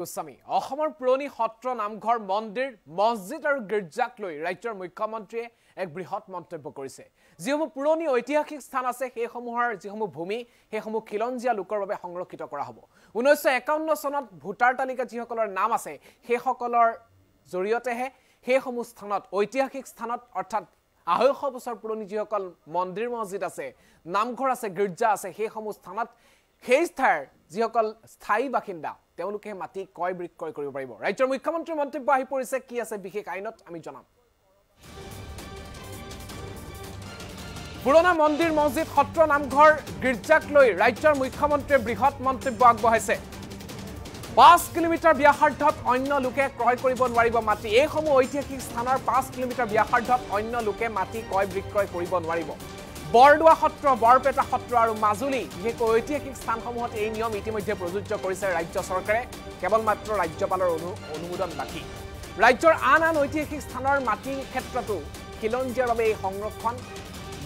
গোস্বামী অসমৰ পুৰণি সত্ৰ নামঘৰ মন্দিৰ মছজিদ আৰু গিৰ্জাক লৈ ৰাজ্যৰ মুখ্যমন্ত্ৰীয়ে এক বৃহৎ মন্তব্য কৰিছে যিসমূহ পুৰণি ঐতিহাসিক স্থান আছে সেইসমূহৰ যিসমূহ ভূমি সেইসমূহ খিলঞ্জীয়া লোকৰ বাবে সংৰক্ষিত কৰা হ'ব 1951 চনত ভোটাৰ তালিকাত যিসকলৰ নাম আছে সেইসকলৰ জৰিয়তেহে সেইসমূহ স্থানত ঐতিহাসিক স্থানত অৰ্থাৎ 250 বছৰ পুৰণি যিসকল মন্দিৰ মছজিদ আছে নামঘৰ আছে গিৰ্জা আছে সেইসমূহ স্থানত সেই স্থানৰ যিসকল স্থায়ী বাসিন্দা তেওঁলোকে মাটি ক্ৰয় বিক্ৰয় কৰিব পাৰিব ৰাজ্যৰ মুখ্যমন্ত্ৰীৰ মন্তব্য আহি পৰিছে কি আছে বিশেষ আইনত আমি জনাম পুৰণা মন্দিৰ মছজিদ সত্ৰ নামঘৰ গিৰ্জাক লৈ ৰাজ্যৰ মুখ্যমন্ত্ৰীয়ে বৃহৎ মন্তব্য আগবঢ়াইছে 5 কিলোমিটাৰ ব্যাসাৰ্ধত অন্য লোকে ক্ৰয় কৰিব নোৱাৰিব মাটি এইসমূহ ঐতিহাসিক স্থানৰ 5 কিলোমিটাৰ ব্যাসাৰ্ধত অন্য লোকে মাটি ক্ৰয় বিক্ৰয় কৰিব নোৱাৰিব বৰদোৱা সত্ৰ বৰপেটা সত্ৰ আৰু মাজুলী বিশেষকৈ ঐতিহাসিক স্থানসমূহত এই নিয়ম ইতিমধ্যে প্ৰযোজ্য কৰিছে ৰাজ্য চৰকাৰে কেৱল মাত্ৰ ৰাজ্যপালৰ অনুমোদন বাকি ৰাজ্যৰ আন ঐতিহাসিক স্থানৰ মাটিৰ ক্ষেত্ৰতো খিলঞ্জীয়াৰ বাবে এই সংৰক্ষণ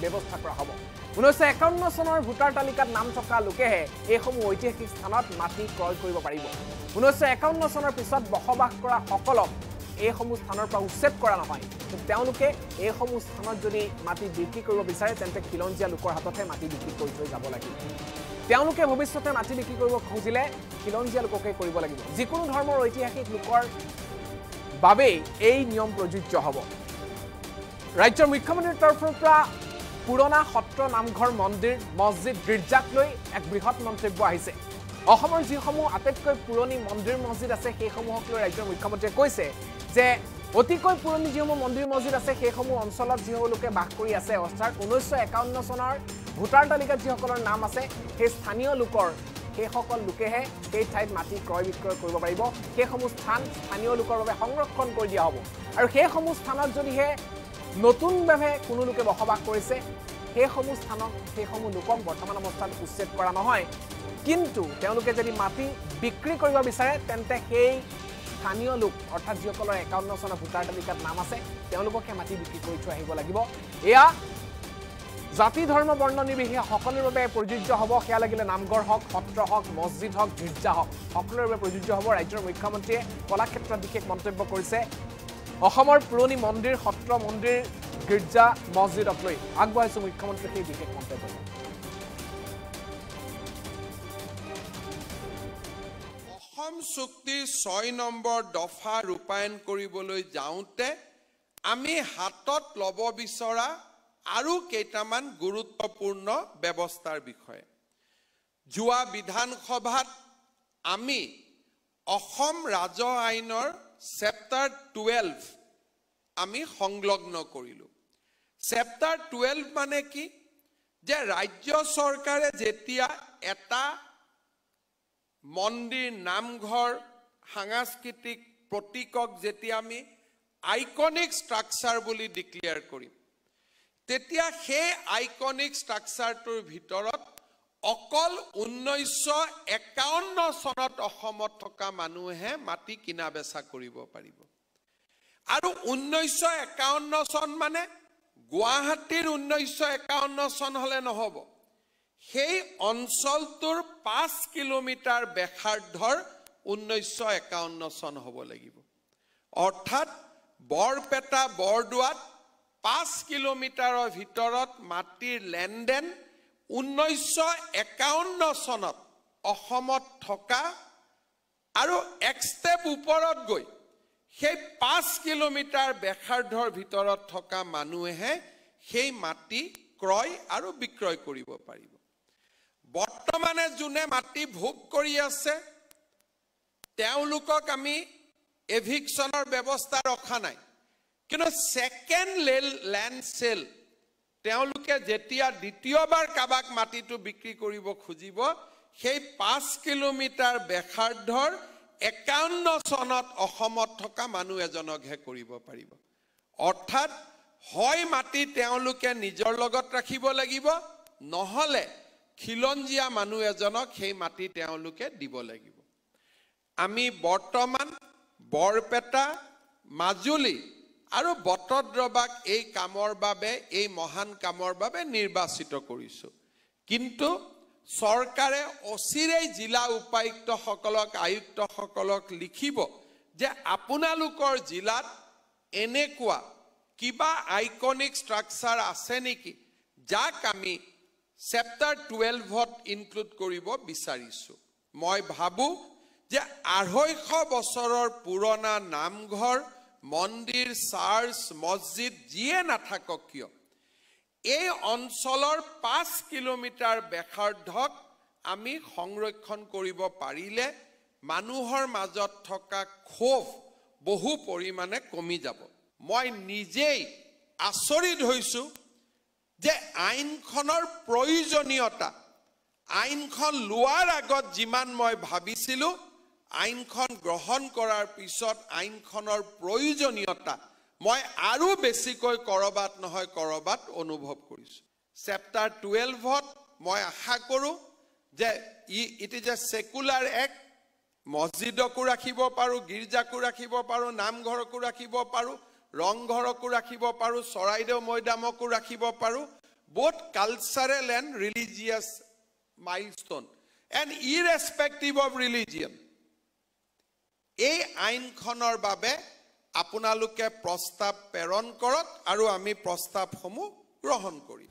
ব্যৱস্থা কৰা হ'ব 1951 চনৰ ভোটাৰ তালিকাত নাম থকা লোকেহে এইসমূহ ঐতিহাসিক স্থানত মাটি ক্ৰয় কৰিব পাৰিব 1951 চনৰ পিছত বসবাস কৰা সকলক এইসমূহ স্থানৰ পৰা উচ্ছেদ কৰা নহয় তেওঁলোকে এইসমূহ স্থানত যদি মাটি বিক্ৰী কৰিব বিচাৰে তেন্তে খিলঞ্জীয়া লোকৰ হাততে মাটি বিক্ৰী কৰি থৈ যাব লাগিব তেওঁলোকে ভৱিষ্যতে মাটি বিক্ৰী কৰিব খুজিলে খিলঞ্জীয়া লোককে কৰিব লাগিব যিকোনো ধৰ্মৰ ঐতিহাসিক লোকৰ বাবে এই নিয়ম প্ৰযোজ্য হ'ব ৰাজ্যৰ মুখ্যমন্ত্ৰীৰ তৰফৰ পৰা পুৰণা সত্ৰ নামঘৰ মন্দিৰ মছজিদ গিৰ্জাক লৈ এক বৃহৎ মন্তব্য আহিছে অসমৰ যিসমূহ আটাইতকৈ পুৰণি মন্দিৰ মছজিদ আছে সেইসমূহক লৈ ৰাজ্যৰ মুখ্যমন্ত্ৰীয়ে কৈছে যে অতিকৈ পুৰণি যিসমূহ মন্দিৰ মছজিদ আছে সেইসমূহ অঞ্চলত যিসকল লোকে বাস কৰি আছে অৰ্থাৎ 1951 চনৰ ভোটাৰ তালিকাত যিসকলৰ নাম আছে সেই স্থানীয় লোকৰ সেইসকল লোকেহে সেই ঠাইত মাটি ক্ৰয় বিক্ৰয় কৰিব পাৰিব সেইসমূহ স্থান স্থানীয় লোকৰ বাবে সংৰক্ষণ কৰি দিয়া হ'ব আৰু সেইসমূহ স্থানত যদিহে নতুনভাৱে কোনো লোকে বসবাস কৰিছে সেইসমূহ স্থানক সেইসমূহ লোকক বৰ্তমান অৱস্থাত উচ্ছেদ কৰা নহয় কিন্তু তেওঁলোকে যদি মাটি বিক্ৰী কৰিব বিচাৰে তেন্তে সেই স্থানীয় লোক অৰ্থাৎ যিসকলৰ 51 চনৰ ভোটাৰ তালিকাত নাম আছে তেওঁলোককে মাটি বিক্ৰী কৰি থৈ আহিব লাগিব এয়া জাতি ধৰ্ম বৰ্ণ নিৰ্বিশেষে সকলোৰে বাবে প্ৰযোজ্য হ'ব সেয়া লাগিলে নামঘৰ হওক সত্ৰ হওক মছজিদ হওক গিৰ্জা হওক সকলোৰে বাবে প্ৰযোজ্য হ'ব ৰাজ্যৰ মুখ্যমন্ত্ৰীয়ে কলাক্ষেত্ৰত বিশেষ মন্তব্য কৰিছে অসমৰ পুৰণি মন্দিৰ সত্ৰ মন্দিৰ গিৰ্জা মছজিদক লৈ আগবঢ়াইছে মুখ্যমন্ত্ৰীৰ সেই বিশেষ মন্তব্য অসম চুক্তিৰ 6 নম্বৰ দফা ৰূপায়ণ কৰিবলৈ যাওঁতে আমি হাতত ল'ব বিচৰা আৰু কেইটামান গুৰুত্বপূৰ্ণ ব্যৱস্থাৰ বিষয়ে যোৱা বিধানসভাত আমি অসম ৰাজহ আইনৰ চেপ্টাৰ 12 আমি সংলগ্ন কৰিলো চেপ্টাৰ 12 মানে কি যে ৰাজ্য চৰকাৰে যেতিয়া এটা মন্দিৰ নামঘৰ সাংস্কৃতিক প্ৰতীকক যেতিয়া আমি আইকনিক ষ্ট্ৰাকচাৰ বুলি ডিক্লেয়াৰ কৰিম তেতিয়া সেই আইকনিক ষ্ট্ৰাকচাৰটোৰ ভিতৰত অকল 1951 চনত অসমত থকা মানুহে মাটি কিনা বেচা কৰিব পাৰিব আৰু 1951 চন মানে গুৱাহাটীৰ 1951 চন হলে নহব সেই অঞ্চলটোৰ 5 কিলোমিটাৰ ব্যাসাৰ্ধৰ 1951 চন হ'ব লাগিব অৰ্থাৎ বৰপেটা বৰদোৱাত 5 কিলোমিটাৰৰ ভিতৰত মাটিৰ লেনদেন 1951 চনত অসমত থকা আৰু এক ষ্টেপ ওপৰত গৈ সেই 5 কিলোমিটাৰ ব্যাসাৰ্ধৰ ভিতৰত থকা মানুহে সেই মাটি ক্ৰয় আৰু বিক্ৰয় কৰিব পাৰিব বৰ্তমানে যোনে মাটি ভোগ কৰি আছে তেওঁলোকক আমি এভিকচনৰ ব্যৱস্থা ৰখা নাই কিন্তু সেকেন্ড ল্যান্ড সেল তেওঁলোকে যেতিয়া দ্বিতীয়বাৰ কাবাক মাটিটো বিক্ৰী কৰিব খুজিব সেই 5 কিলোমিটাৰ ব্যাসাৰ্ধৰ 51 চনত অসমত থকা মানুহ এজনকহে কৰিব পাৰিব অৰ্থাৎ হয় মাটি তেওঁলোকে নিজৰ লগত ৰাখিব লাগিব নহলে খিলঞ্জীয়া মানুহ এজনক সেই মাটি তেওঁলোকে দিব লাগিব আমি বৰ্তমান বৰপেটা মাজুলী আৰু বটদ্ৰৱাক এই কামৰ বাবে এই মহান কামৰ বাবে নিৰ্বাচিত কৰিছো কিন্তু চৰকাৰে অচিৰেই জিলা উপায়ুক্তসকলক আয়ুক্তসকলক লিখিব যে আপোনালোকৰ জিলাত এনেকুৱা কিবা আইকনিক ষ্ট্ৰাকচাৰ আছে নেকি যাক আমি চেপ্টাৰ 12ত ইনক্লুড কৰিব বিচাৰিছো মই ভাবো যে 250 বছৰৰ পুৰণা নামঘৰ মন্দিৰ চাৰ্চ মছজিদ যিয়ে নাথাকক কিয় এই অঞ্চলৰ 5 কিলোমিটাৰ ব্যাসাৰ্ধক আমি সংৰক্ষণ কৰিব পাৰিলে মানুহৰ মাজত থকা ক্ষোভ বহু পৰিমাণে কমি যাব মই নিজেই আচৰিত হৈছো যে আইনখনৰ প্ৰয়োজনীয়তা আইনখন লোৱাৰ আগত যিমান মই ভাবিছিলো আইনখন গ্ৰহণ কৰাৰ পিছত আইনখনৰ প্ৰয়োজনীয়তা মই আৰু বেছিকৈ কৰবাত নহয় কৰবাত অনুভৱ কৰিছো চেপ্টাৰ 12ত মই আশা কৰো যে it is a secular act মছজিদকো ৰাখিব পাৰো গিৰ্জাকো ৰাখিব পাৰো নামঘৰকো ৰাখিব পাৰো ৰংঘৰকো ৰাখিব পাৰো চৰাইদেউ মৈদামকো ৰাখিব পাৰো both cultural and religious milestone and irrespective of religion এই আইনখনৰ বাবে আপোনালোকে প্ৰস্তাৱ প্ৰেৰণ কৰক আৰু আমি প্ৰস্তাৱসমূহ গ্ৰহণ কৰিম